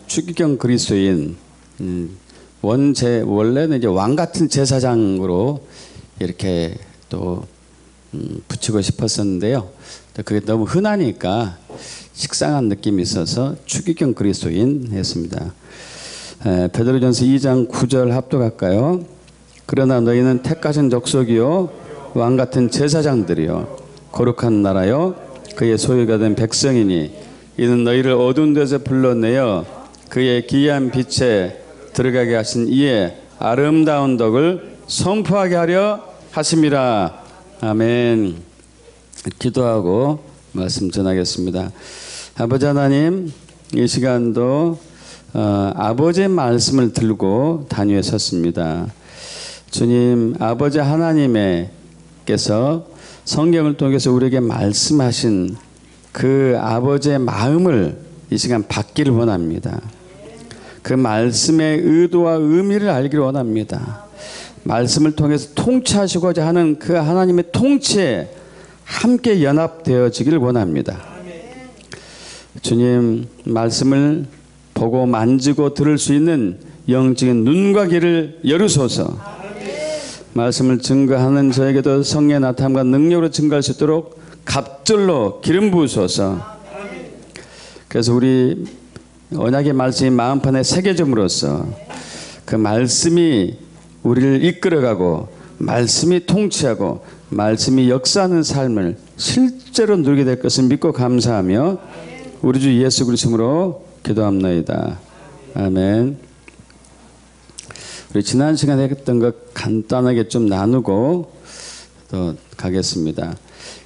추기경 그리스도인, 원래는 이제 왕 같은 제사장으로 이렇게 또 붙이고 싶었었는데요. 그게 너무 흔하니까 식상한 느낌이 있어서 추기경 그리스도인 했습니다. 베드로전서 2장 9절 합독할까요? 그러나 너희는 택하신 족속이요 왕 같은 제사장들이요 거룩한 나라요 그의 소유가 된 백성이니 이는 너희를 어두운 데서 불러내어 그의 기이한 빛에 들어가게 하신 이의 아름다운 덕을 선포하게 하려 하심이라. 아멘. 기도하고 말씀 전하겠습니다. 아버지 하나님, 이 시간도 아버지의 말씀을 들고 단위에 섰습니다. 주님, 아버지 하나님께서 성경을 통해서 우리에게 말씀하신 그 아버지의 마음을 이 시간 받기를 원합니다. 그 말씀의 의도와 의미를 알기를 원합니다. 말씀을 통해서 통치하시고자 하는 그 하나님의 통치에 함께 연합되어지기를 원합니다. 주님, 말씀을 보고 만지고 들을 수 있는 영적인 눈과 귀를 열으소서. 말씀을 증거하는 저에게도 성령의 나타남과 능력으로 증거할 수 있도록 갑절로 기름 부으소서. 그래서 우리 언약의 말씀이 마음판에 새겨짐으로써 그 말씀이 우리를 이끌어가고 말씀이 통치하고 말씀이 역사하는 삶을 실제로 누리게 될 것을 믿고 감사하며 우리 주 예수 그리스도로 기도합나이다. 아멘. 우리 지난 시간에 했던 것 간단하게 좀 나누고 또 가겠습니다.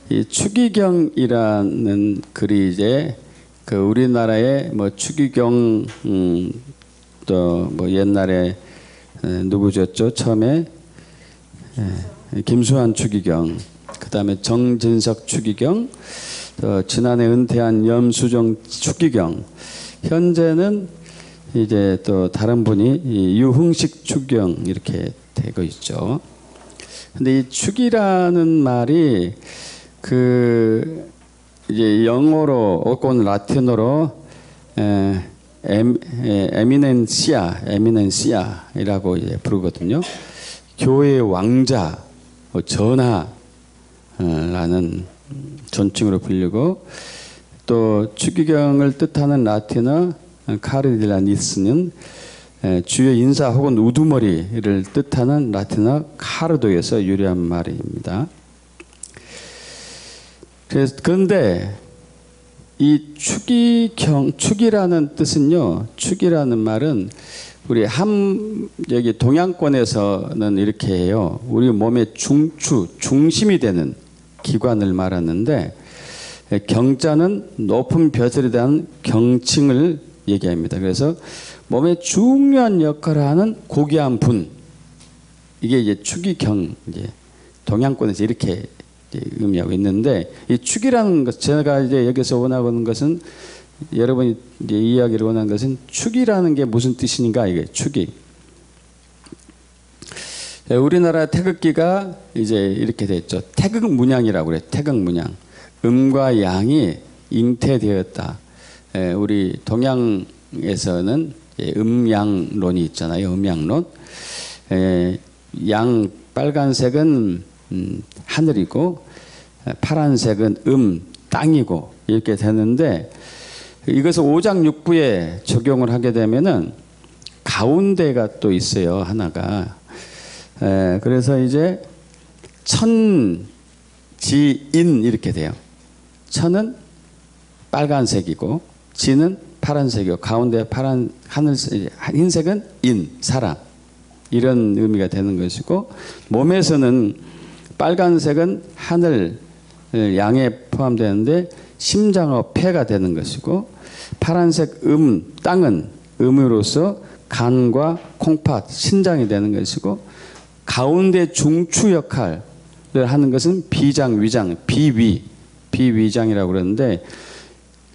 이 추기경이라는 글이 이제 그 우리나라의 뭐 추기경 또 뭐 옛날에 누구셨죠? 처음에 김수환 추기경, 그 다음에 정진석 추기경, 또 지난해 은퇴한 염수정 추기경, 현재는 이제 또 다른 분이 유흥식 추기경 이렇게 되고 있죠. 근데 이 추기라는 말이 그 이제 영어로 혹은 라틴어로 에미넨시아이라고 이제 부르거든요. 교회의 왕자, 전하라는 존칭으로 불리고, 또 추기경을 뜻하는 라틴어 카르딜라니스는 주의 인사 혹은 우두머리를 뜻하는 라틴어 카르도에서 유래한 말입니다. 그런데 이 축이라는 뜻은요, 축이라는 말은 우리 여기 동양권에서는 이렇게 해요. 우리 몸의 중심이 되는 기관을 말하는데, 경자는 높은 벼슬에 대한 경칭을 얘기합니다. 그래서 몸의 중요한 역할을 하는 고귀한 분, 이게 이제 축이경, 이제 동양권에서 이렇게 의미하고 있는데, 이 축이라는 것, 제가 이제 여기서 원하는 것은, 여러분이 이제 이야기를 원하는 것은 축이라는 게 무슨 뜻인가, 이게 축이. 우리나라 태극기가 이제 이렇게 됐죠. 태극문양이라고 그래요. 태극문양. 음과 양이 잉태되었다. 우리 동양에서는 음양론이 있잖아요. 음양론. 빨간색은 하늘이고 파란색은 땅이고 이렇게 되는데, 이것을 5장 6부에 적용을 하게 되면은 가운데가 또 있어요. 하나가. 그래서 이제 천지인 이렇게 돼요. 천은 빨간색이고 지는 파란색이고 가운데 파란 흰색은 사람, 이런 의미가 되는 것이고, 몸에서는 빨간색은 하늘, 양에 포함되는데 심장어, 폐가 되는 것이고, 파란색 땅은 음으로서 간과 콩팥, 신장이 되는 것이고, 가운데 중추 역할을 하는 것은 비장, 위장, 비위장이라고 그러는데,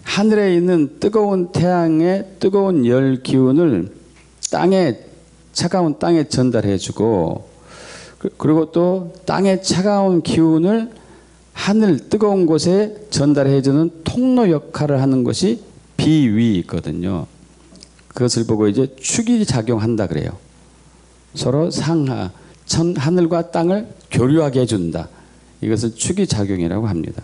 하늘에 있는 뜨거운 태양의 뜨거운 열 기운을 차가운 땅에 전달해주고, 그리고 또 땅의 차가운 기운을 하늘 뜨거운 곳에 전달해주는 통로 역할을 하는 것이 비위거든요. 그것을 보고 이제 축이 작용한다 그래요. 서로 상하, 하늘과 땅을 교류하게 해준다. 이것을 축이 작용이라고 합니다.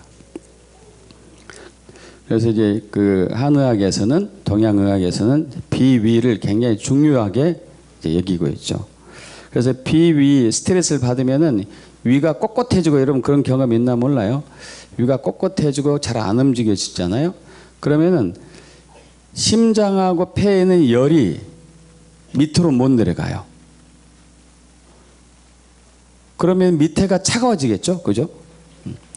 그래서 이제 그 한의학에서는, 동양의학에서는 비위를 굉장히 중요하게 이제 여기고 있죠. 그래서 비위, 스트레스를 받으면은 위가 꼿꼿해지고, 여러분 그런 경험 있나 몰라요. 위가 꼿꼿해지고 잘 안 움직여지잖아요. 그러면은 심장하고 폐에 있는 열이 밑으로 못 내려가요. 그러면 밑에가 차가워지겠죠, 그죠?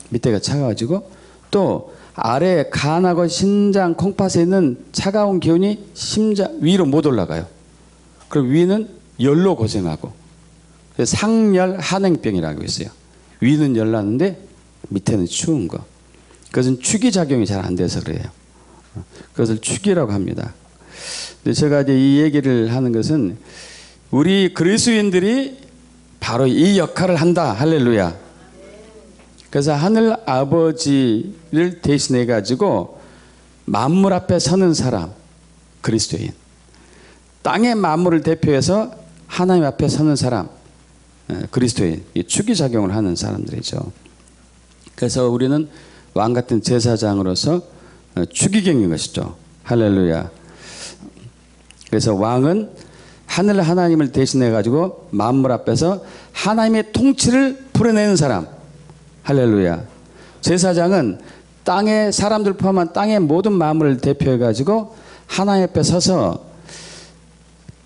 밑에가 차가워지고, 또 아래 간하고 신장, 콩팥에 있는 차가운 기운이 심장 위로 못 올라가요. 그럼 위는 열로 고생하고, 상열 한행병이라고 있어요. 위는 열 나는데 밑에는 추운 거. 그것은 축이 작용이 잘 안 돼서 그래요. 그것을 축이라고 합니다. 근데 제가 이제 이 얘기를 하는 것은 우리 그리스도인들이 바로 이 역할을 한다. 할렐루야. 그래서 하늘 아버지를 대신해 가지고 만물 앞에 서는 사람, 그리스도인. 땅의 만물을 대표해서 하나님 앞에 서는 사람, 그리스도인. 이 축이 작용을 하는 사람들이죠. 그래서 우리는 왕 같은 제사장으로서 추기경인 것이죠. 할렐루야. 그래서 왕은 하늘 하나님을 대신해 가지고 만물 앞에서 하나님의 통치를 풀어내는 사람. 할렐루야. 제사장은 땅의 사람들 포함한 땅의 모든 만물을 대표해 가지고 하나님 앞에 서서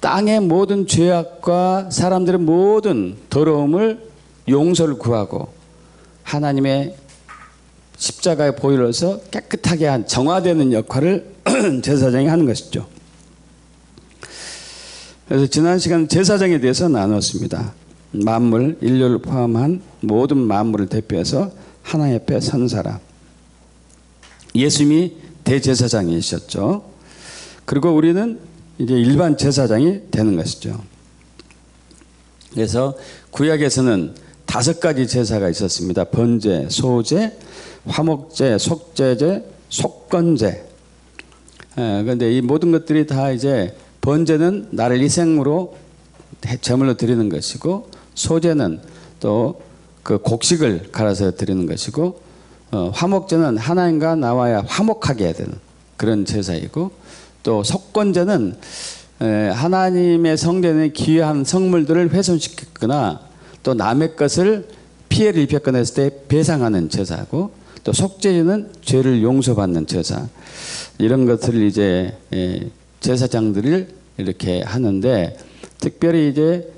땅의 모든 죄악과 사람들의 모든 더러움을 용서를 구하고 하나님의 십자가의 보혈로서 깨끗하게 한 정화되는 역할을 제사장이 하는 것이죠. 그래서 지난 시간 제사장에 대해서 나눴습니다. 만물, 인류를 포함한 모든 만물을 대표해서 하나님 앞에 선 사람. 예수님이 대제사장이셨죠. 그리고 우리는 이제 일반 제사장이 되는 것이죠. 그래서 구약에서는 5가지 제사가 있었습니다. 번제, 소제, 화목제, 속죄제, 속건제. 그런데 이 모든 것들이 다 이제 번제는 나를 희생으로 제물로 드리는 것이고, 소제는 또 그 곡식을 갈아서 드리는 것이고, 화목제는 하나님과 나와야 화목하게 해야 되는 그런 제사이고, 또 속건제는 하나님의 성전에 귀한 성물들을 훼손시켰거나 또 남의 것을 피해를 입혔거나 했을 때 배상하는 제사고, 또 속죄제는 죄를 용서받는 제사. 이런 것들을 이제 제사장들을 이렇게 하는데, 특별히 이제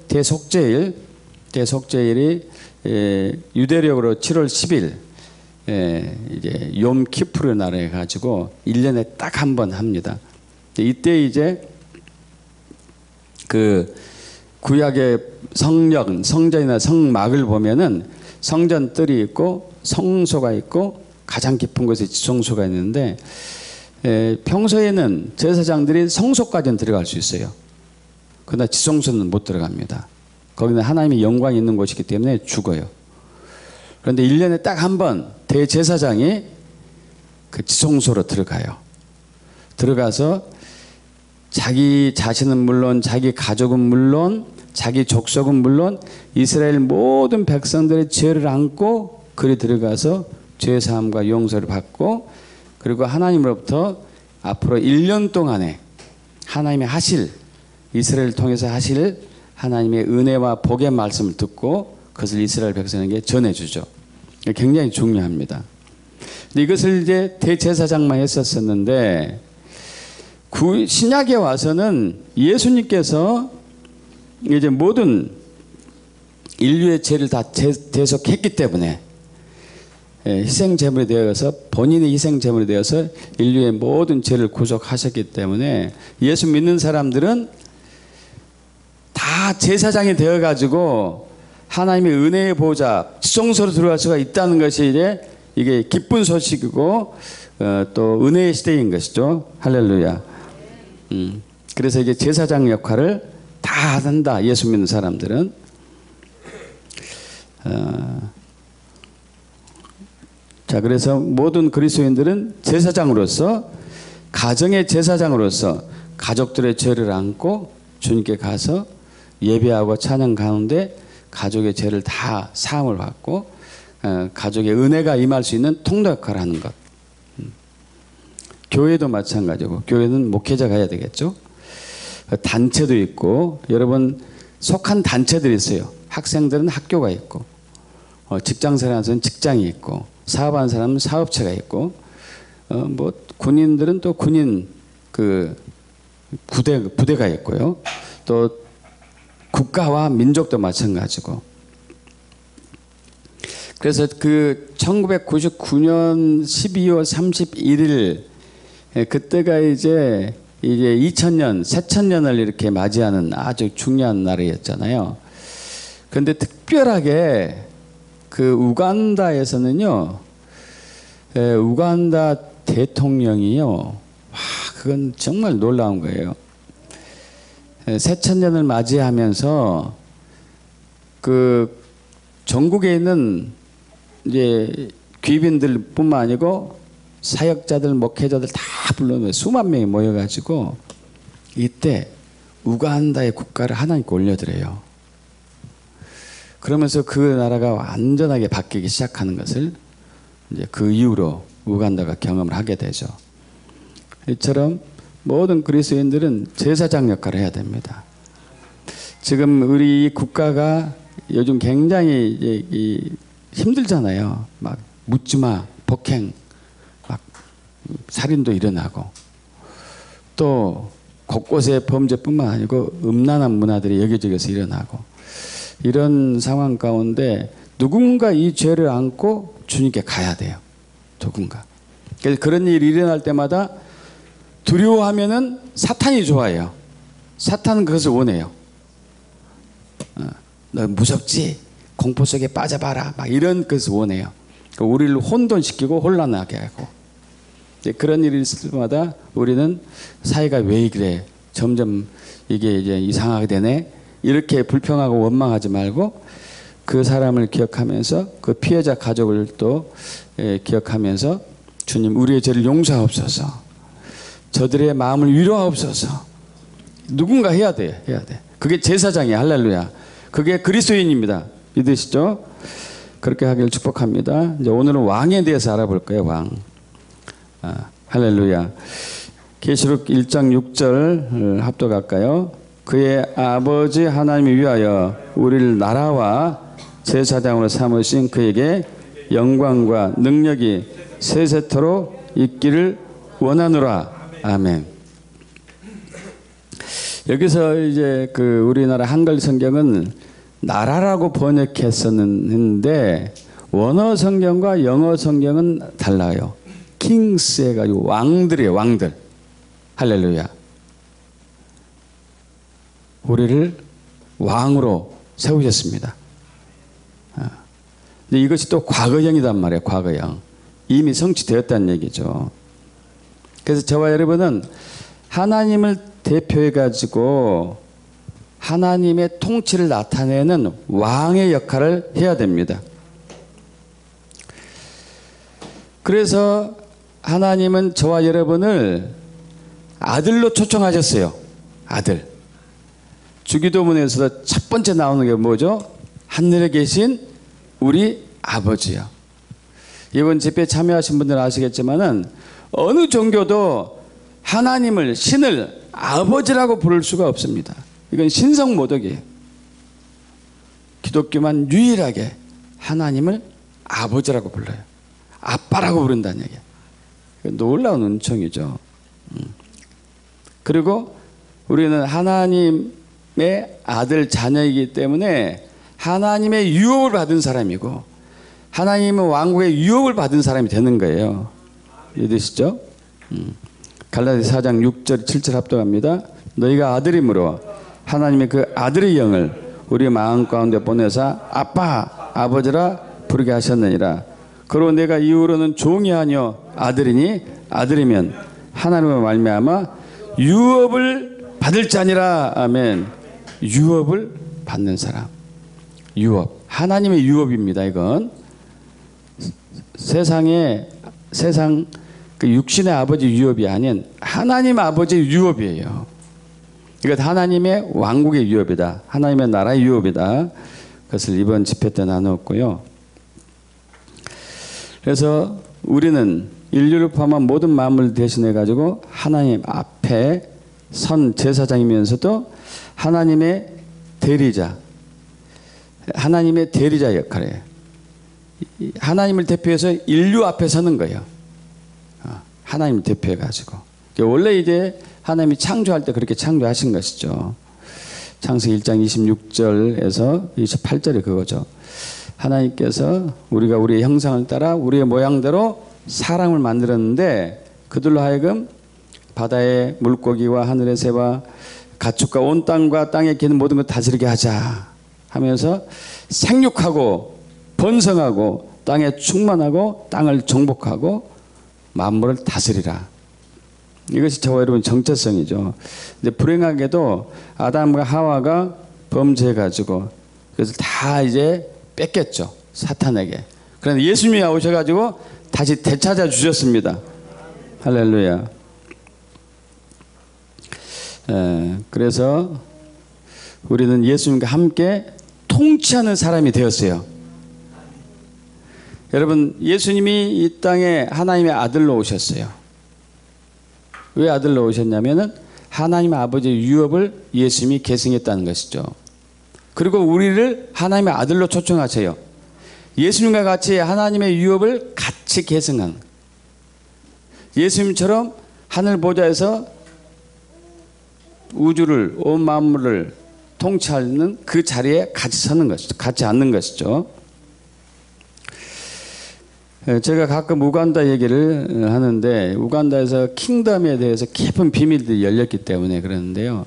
대속죄일이 유대력으로 7월 10일 이제 욤키푸르 날에 가지고 1년에 딱 한 번 합니다. 이때 이제 그 구약의 성전, 성전이나 성막을 보면은 성전 뜰이 있고 성소가 있고 가장 깊은 곳에 지성소가 있는데, 평소에는 제사장들이 성소까지는 들어갈 수 있어요. 그러나 지성소는 못 들어갑니다. 거기는 하나님의 영광이 있는 곳이기 때문에 죽어요. 그런데 1년에 딱 한 번 대제사장이 그 지성소로 들어가요. 들어가서 자기 자신은 물론, 자기 가족은 물론, 자기 족속은 물론 이스라엘 모든 백성들의 죄를 안고 그리 들어가서 죄사함과 용서를 받고, 그리고 하나님으로부터 앞으로 1년 동안에 하나님의 하실, 이스라엘을 통해서 하실 하나님의 은혜와 복의 말씀을 듣고 그것을 이스라엘 백성에게 전해주죠. 굉장히 중요합니다. 이것을 이제 대제사장만 했었었는데, 신약에 와서는 예수님께서 이제 모든 인류의 죄를 다 대속했기 때문에 희생제물이 되어서, 본인의 희생제물이 되어서 인류의 모든 죄를 구속하셨기 때문에 예수 믿는 사람들은 다 제사장이 되어가지고 하나님의 은혜의 보좌, 지성소로 들어갈 수가 있다는 것이 이제 이게 기쁜 소식이고 또 은혜의 시대인 것이죠. 할렐루야. 그래서 이제 제사장 역할을 다 한다. 예수 믿는 사람들은. 자, 그래서 모든 그리스도인들은 제사장으로서, 가정의 제사장으로서 가족들의 죄를 안고 주님께 가서 예배하고 찬양 가운데 가족의 죄를 다 사함을 받고 가족의 은혜가 임할 수 있는 통로 역할을 하는 것. 교회도 마찬가지고, 교회는 목회자가 해야 되겠죠. 단체도 있고, 여러분 속한 단체들이 있어요. 학생들은 학교가 있고, 직장생활하는 사람은 직장이 있고, 사업하는 사람은 사업체가 있고, 뭐 군인들은 또 군인 그 부대가 있고요. 또 국가와 민족도 마찬가지고. 그래서 그 1999년 12월 31일 그때가 이제 2000년 새천년을 이렇게 맞이하는 아주 중요한 날이었잖아요. 그런데 특별하게 그 우간다에서는요, 우간다 대통령이요, 와, 그건 정말 놀라운 거예요. 새천년을 맞이하면서 그 전국에 있는 이제 귀빈들뿐만 아니고 사역자들, 목회자들 다 불러내 수만 명이 모여가지고 이때 우간다의 국가를 하나님께 올려드려요. 그러면서 그 나라가 완전하게 바뀌기 시작하는 것을 이제 그 이후로 우간다가 경험을 하게 되죠. 이처럼 모든 그리스도인들은 제사장 역할을 해야 됩니다. 지금 우리 국가가 요즘 굉장히 힘들잖아요. 막 묻지마, 폭행, 막 살인도 일어나고, 또 곳곳에 범죄뿐만 아니고 음란한 문화들이 여기저기서 일어나고, 이런 상황 가운데 누군가 이 죄를 안고 주님께 가야 돼요. 누군가. 그래서 그런 일이 일어날 때마다 두려워하면은 사탄이 좋아해요. 사탄은 그것을 원해요. 너 무섭지? 공포 속에 빠져봐라. 막 이런 것을 원해요. 우리를 혼돈시키고 혼란하게 하고. 그런 일이 있을 때마다 우리는 사회가 왜 그래? 점점 이게 이제 이상하게 되네? 이렇게 불평하고 원망하지 말고 그 사람을 기억하면서 그 피해자 가족을 또 기억하면서 주님, 우리의 죄를 용서하옵소서. 저들의 마음을 위로하옵소서. 누군가 해야 돼. 해야 돼. 그게 제사장이야. 할렐루야. 그게 그리스도인입니다. 믿으시죠? 그렇게 하기를 축복합니다. 이제 오늘은 왕에 대해서 알아볼 거예요. 왕. 할렐루야. 계시록 1장 6절 합독할까요? 그의 아버지 하나님을 위하여 우리를 나라와 제사장으로 삼으신 그에게 영광과 능력이 세세토록 있기를 원하노라. 아멘. 여기서 이제 그 우리나라 한글 성경은 나라라고 번역했었는데 원어 성경과 영어 성경은 달라요. 킹스 해가지고 왕들이에요. 왕들. 할렐루야. 우리를 왕으로 세우셨습니다. 근데 이것이 또 과거형이단 말이에요. 과거형. 이미 성취되었다는 얘기죠. 그래서 저와 여러분은 하나님을 대표해 가지고 하나님의 통치를 나타내는 왕의 역할을 해야 됩니다. 그래서 하나님은 저와 여러분을 아들로 초청하셨어요. 아들. 주기도문에서 첫 번째 나오는 게 뭐죠? 하늘에 계신 우리 아버지요. 이번 집회에 참여하신 분들은 아시겠지만은 어느 종교도 하나님을, 신을 아버지라고 부를 수가 없습니다. 이건 신성모독이에요. 기독교만 유일하게 하나님을 아버지라고 불러요. 아빠라고 부른다는 얘기예요. 놀라운 은총이죠. 그리고 우리는 하나님의 아들 자녀이기 때문에 하나님의 유업을 받은 사람이고 하나님의 왕국의 유업을 받은 사람이 되는 거예요. 믿으시죠? 갈라디아서 4장 6절 7절 합독합니다. 너희가 아들이므로 하나님의 그 아들의 영을 우리 마음 가운데 보내사 아빠 아버지라 부르게 하셨느니라. 그러고 내가 이후로는 종이 아니요 아들이니 아들이면 하나님의 말미암아 유업을 받을 자니라. 아멘. 유업을 받는 사람. 유업. 하나님의 유업입니다. 이건 세상 그 육신의 아버지 유업이 아닌 하나님 아버지의 유업이에요. 이것 하나님의 왕국의 유업이다. 하나님의 나라의 유업이다. 그것을 이번 집회 때 나누었고요. 그래서 우리는 인류를 포함한 모든 만물을 대신해 가지고 하나님 앞에 선 제사장이면서도 하나님의 대리자, 하나님의 대리자 역할이에요. 하나님을 대표해서 인류 앞에 서는 거예요. 하나님을 대표해 가지고. 원래 이제 하나님이 창조할 때 그렇게 창조하신 것이죠. 창세기 1장 26절에서 28절이 그거죠. 하나님께서 우리가 우리의 형상을 따라 우리의 모양대로 사람을 만들었는데 그들로 하여금 바다의 물고기와 하늘의 새와 가축과 온 땅과 땅에 기는 모든 것 다스리게 하자 하면서 생육하고 번성하고 땅에 충만하고 땅을 정복하고 만물을 다스리라. 이것이 저와 여러분 정체성이죠. 이제 불행하게도 아담과 하와가 범죄해가지고 그래서 다 이제 뺏겼죠. 사탄에게. 그런데 예수님이 오셔가지고 다시 되찾아 주셨습니다. 할렐루야. 그래서 우리는 예수님과 함께 통치하는 사람이 되었어요. 여러분, 예수님이 이 땅에 하나님의 아들로 오셨어요. 왜 아들로 오셨냐면은 하나님 아버지의 유업을 예수님이 계승했다는 것이죠. 그리고 우리를 하나님의 아들로 초청하세요. 예수님과 같이 하나님의 유업을 같이 계승한, 예수님처럼 하늘 보좌에서 우주를, 온 만물을 통치하는 그 자리에 같이 서는 것이죠. 같이 앉는 것이죠. 제가 가끔 우간다 얘기를 하는데, 우간다에서 킹덤에 대해서 깊은 비밀들이 열렸기 때문에 그러는데요.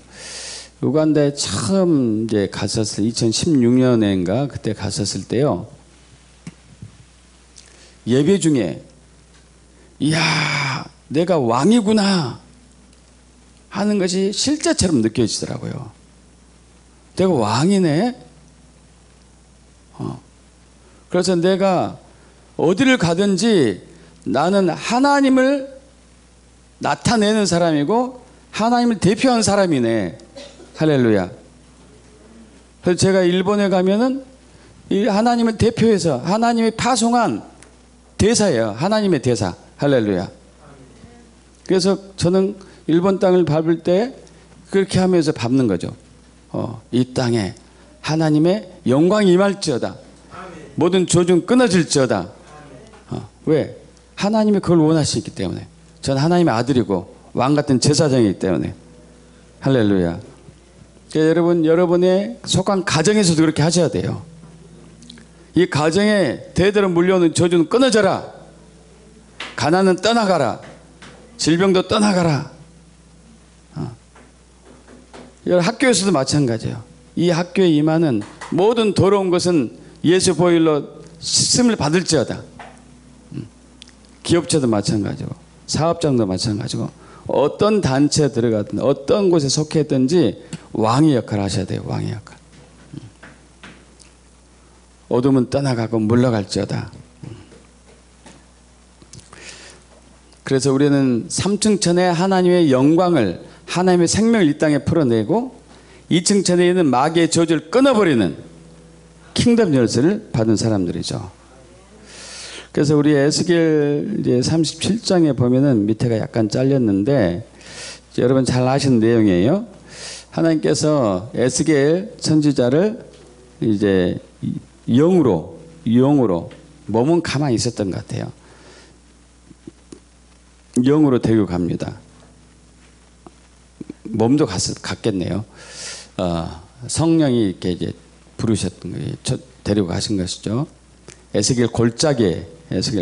우간다에 처음 이제 갔었을 2016년인가 그때 갔었을 때요. 예배 중에 이야, 내가 왕이구나 하는 것이 실제처럼 느껴지더라고요. 내가 왕이네. 그래서 내가 어디를 가든지 나는 하나님을 나타내는 사람이고 하나님을 대표하는 사람이네. 할렐루야. 그래서 제가 일본에 가면은 이 하나님을 대표해서 하나님이 파송한 대사예요. 하나님의 대사. 할렐루야. 그래서 저는 일본 땅을 밟을 때 그렇게 하면서 밟는 거죠. 이 땅에 하나님의 영광이 임할지어다. 모든 조중 끊어질지어다. 왜? 하나님이 그걸 원하시기 때문에. 저는 하나님의 아들이고 왕 같은 제사장이기 때문에. 할렐루야. 여러분, 여러분의 속한 가정에서도 그렇게 하셔야 돼요. 이 가정에 대대로 물려오는 저주는 끊어져라. 가난은 떠나가라. 질병도 떠나가라. 학교에서도 마찬가지예요. 이 학교에 임하는 모든 더러운 것은 예수 보혈로 씻음을 받을지어다. 기업체도 마찬가지고 사업장도 마찬가지고 어떤 단체에 들어가든 어떤 곳에 속했든지 왕의 역할을 하셔야 돼요. 왕의 역할. 어둠은 떠나가고 물러갈지어다. 그래서 우리는 3층 천에 하나님의 영광을, 하나님의 생명을 이 땅에 풀어내고 2층 천에 있는 마귀의 저주를 끊어버리는 킹덤 열쇠를 받은 사람들이죠. 그래서 우리 에스겔 이제 37장에 보면은 밑에가 약간 잘렸는데 여러분 잘 아시는 내용이에요. 하나님께서 에스겔 선지자를 이제 영으로 몸은 가만히 있었던 것 같아요. 영으로 데리고 갑니다. 몸도 갔겠네요. 성령이 이렇게 이제 부르셨던 거예요. 데리고 가신 것이죠. 에스겔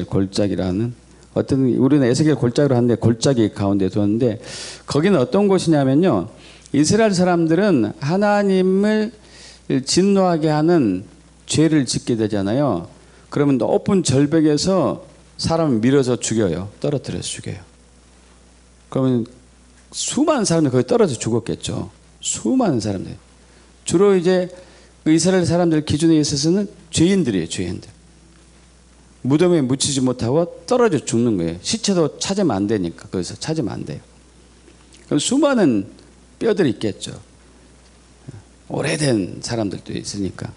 골짜기라는 어떤, 우리는 에스겔 골짜기로 하는데 골짜기 가운데 두었는데 거기는 어떤 곳이냐면요. 이스라엘 사람들은 하나님을 진노하게 하는 죄를 짓게 되잖아요. 그러면 높은 절벽에서 사람을 밀어서 죽여요. 떨어뜨려서 죽여요. 그러면 수많은 사람들이 거기 떨어져 죽었겠죠. 수많은 사람들. 주로 이제 이스라엘 사람들 기준에 있어서는 죄인들이에요. 죄인들. 무덤에 묻히지 못하고 떨어져 죽는 거예요. 시체도 찾으면 안 되니까. 거기서 찾으면 안 돼요. 그럼 수많은 뼈들이 있겠죠. 오래된 사람들도 있으니까.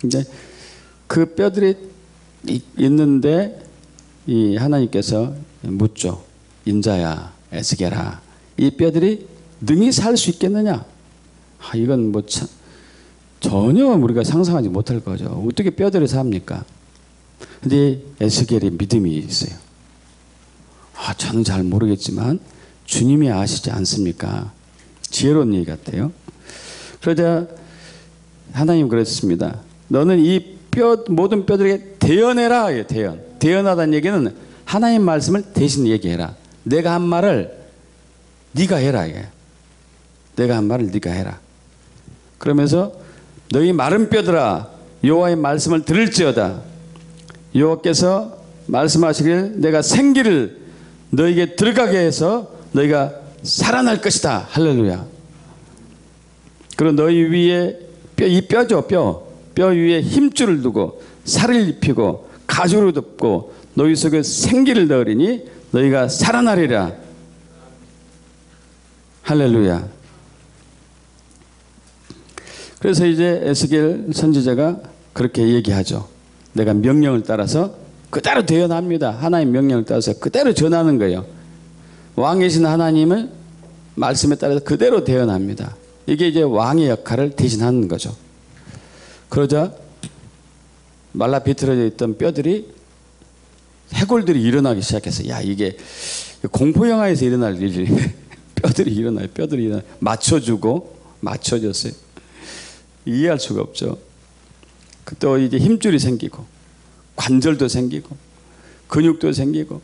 이제 그 뼈들이 있는데 이 하나님께서 묻죠. 인자야, 에스겔아, 이 뼈들이 능히 살 수 있겠느냐? 이건 뭐 전혀 우리가 상상하지 못할 거죠. 어떻게 뼈들이 삽니까? 근데 에스겔이 믿음이 있어요. 저는 잘 모르겠지만 주님이 아시지 않습니까? 지혜로운 얘기 같아요. 그러자 하나님 그랬습니다. 너는 이 모든 뼈들에게 대언해라. 대언하다는 얘기는 하나님 말씀을 대신 얘기해라. 내가 한 말을 네가 해라. 내가 한 말을 네가 해라. 그러면서 너희 마른 뼈들아, 여호와의 말씀을 들을지어다. 여호와께서 말씀하시길 내가 생기를 너에게 들어가게 해서 너희가 살아날 것이다. 할렐루야. 그리고 너희 위에 이 뼈죠. 뼈 위에 힘줄을 두고 살을 입히고 가죽으로 덮고 너희 속에 생기를 넣으리니 너희가 살아나리라. 할렐루야. 그래서 이제 에스겔 선지자가 그렇게 얘기하죠. 내가 명령을 따라서 그대로 대언합니다. 하나님 명령을 따라서 그대로 전하는 거예요. 왕이신 하나님을 말씀에 따라서 그대로 대언합니다. 이게 이제 왕의 역할을 대신하는 거죠. 그러자 말라 비틀어져 있던 뼈들이 해골들이 일어나기 시작했어요. 이게 공포 영화에서 일어날 일이 뼈들이 일어나요. 맞춰졌어요. 이해할 수가 없죠. 또 이제 힘줄이 생기고 관절도 생기고 근육도 생기고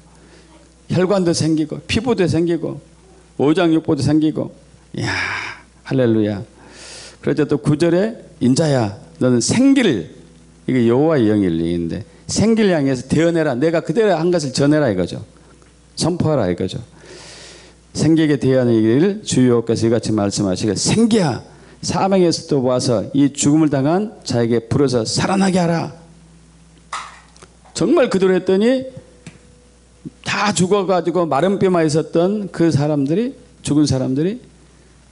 혈관도 생기고 피부도 생기고 오장육부도 생기고. 이야, 할렐루야. 그러자 또 9절에 인자야 너는 생기를, 이게 여호와의 영일 얘기인데 생기를 향해서 대언해라. 내가 그대로 한 것을 전해라 이거죠. 선포하라 이거죠. 생기에게 대하는 얘기를 주 여호와께서 이같이 말씀하시길 생기야 사망에서도 와서 이 죽음을 당한 자에게 불어서 살아나게 하라. 정말 그대로 했더니 다 죽어가지고 마른 뼈만 있었던 그 사람들이, 죽은 사람들이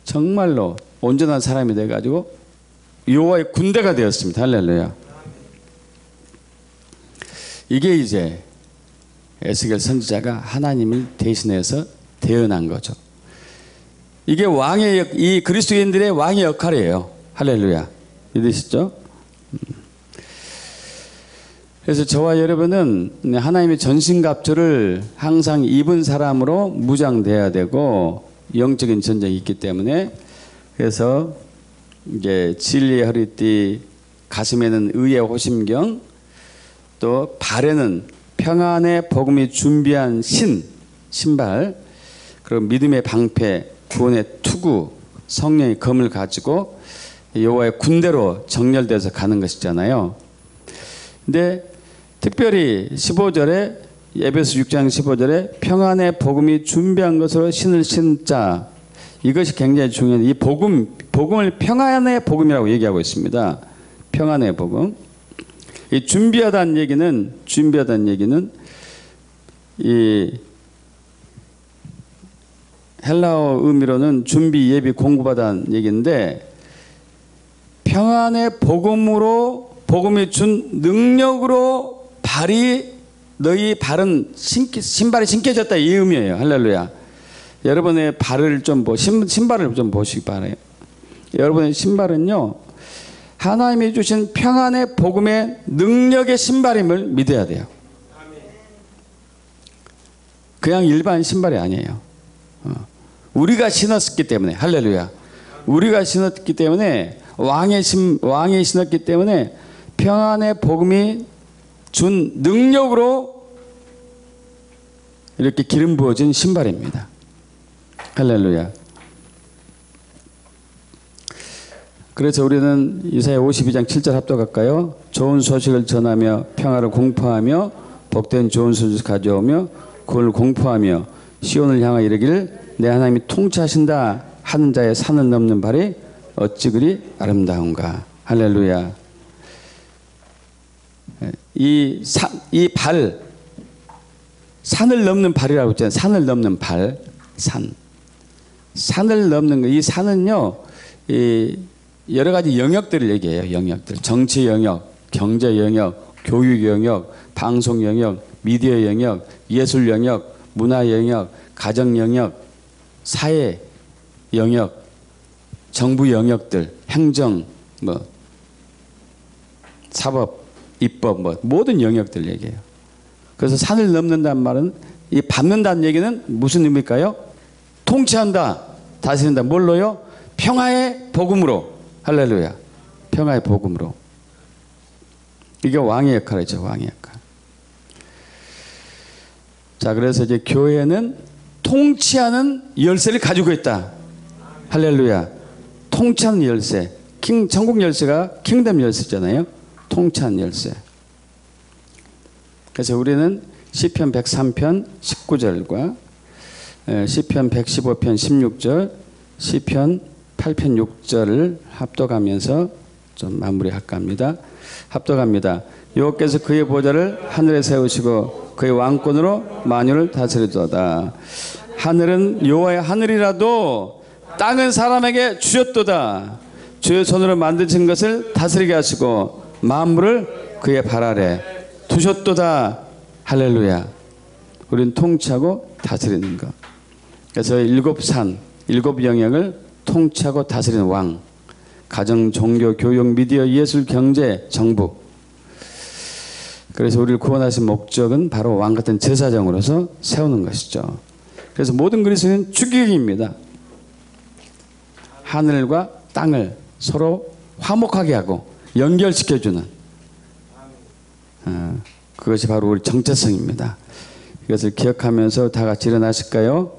정말로 온전한 사람이 돼가지고 여호와의 군대가 되었습니다. 할렐루야. 이게 이제 에스겔 선지자가 하나님을 대신해서 대언한 거죠. 이게 이 그리스도인들의 왕의 역할이에요. 할렐루야. 믿으시죠? 그래서 저와 여러분은 하나님의 전신갑주를 항상 입은 사람으로 무장돼야 되고 영적인 전쟁이 있기 때문에, 그래서 이제 진리의 허리띠, 가슴에는 의의 호심경, 또 발에는 평안의 복음이 준비한 신발, 그리고 믿음의 방패, 구원의 투구, 성령의 검을 가지고 여호와의 군대로 정렬돼서 가는 것이잖아요. 근데 특별히 15절에, 에베소 6장 15절에 평안의 복음이 준비한 것으로 신을 신자, 이것이 굉장히 중요한, 이 복음을 평안의 복음이라고 얘기하고 있습니다. 평안의 복음. 이 준비하다는 얘기는 이 헬라어 의미로는 준비, 예비, 공급하다는 얘기인데, 평안의 복음이 준 능력으로 너희 발은 신발이 신겨졌다, 이 의미예요. 할렐루야. 여러분의 발을 신발을 좀 보시기 바라요. 여러분의 신발은요, 하나님이 주신 평안의 복음의 능력의 신발임을 믿어야 돼요. 그냥 일반 신발이 아니에요. 우리가 신었기 때문에, 할렐루야. 우리가 신었기 때문에, 왕이 신었기 때문에 평안의 복음이 준 능력으로 이렇게 기름 부어진 신발입니다. 할렐루야. 그래서 우리는 이사야 52장 7절 합독할까요? 좋은 소식을 전하며 평화를 공포하며 복된 좋은 소식을 가져오며 그걸 공포하며 시온을 향하여 이르기를 내 하나님이 통치하신다 하는 자의 산을 넘는 발이 어찌 그리 아름다운가. 할렐루야. 이 발, 산을 넘는 발이라고 했잖아요. 산을 넘는 발, 산을 넘는 거. 이 산은요, 이 여러 가지 영역들을 얘기해요. 영역들. 정치 영역, 경제 영역, 교육 영역, 방송 영역, 미디어 영역, 예술 영역, 문화 영역, 가정 영역, 사회 영역, 정부 영역들, 행정, 뭐 사법, 입법, 뭐 모든 영역들 얘기해요. 그래서 산을 넘는다는 말은 이 밟는다는 얘기는 무슨 의미일까요? 통치한다, 다스린다. 뭘로요? 평화의 복음으로. 할렐루야. 평화의 복음으로. 이게 왕의 역할이죠. 왕의 역할. 자, 그래서 이제 교회는 통치하는 열쇠를 가지고 있다. 할렐루야. 통치하는 열쇠. 천국 열쇠가 킹덤 열쇠잖아요. 통치하는 열쇠. 그래서 우리는 시편 103편 19절과 시편 115편 16절, 시편 8편 6절을 합독하면서 좀 마무리할까 합니다. 합독합니다. 여호와께서 그의 보좌를 하늘에 세우시고 그의 왕권으로 만유를 다스리도다. 하늘은 여호와의 하늘이라도 땅은 사람에게 주셨도다. 주의 손으로 만드신 것을 다스리게 하시고 만물을 그의 발 아래 두셨도다. 할렐루야. 우리는 통치하고 다스리는 것. 그래서 7산, 7영역을 통치하고 다스리는 왕. 가정, 종교, 교육, 미디어, 예술, 경제, 정부. 그래서 우리를 구원하신 목적은 바로 왕 같은 제사장으로서 세우는 것이죠. 그래서 모든 그리스도인은 주기경입니다. 하늘과 땅을 서로 화목하게 하고 연결시켜주는 그것이 바로 우리 정체성입니다. 이것을 기억하면서 다 같이 일어나실까요?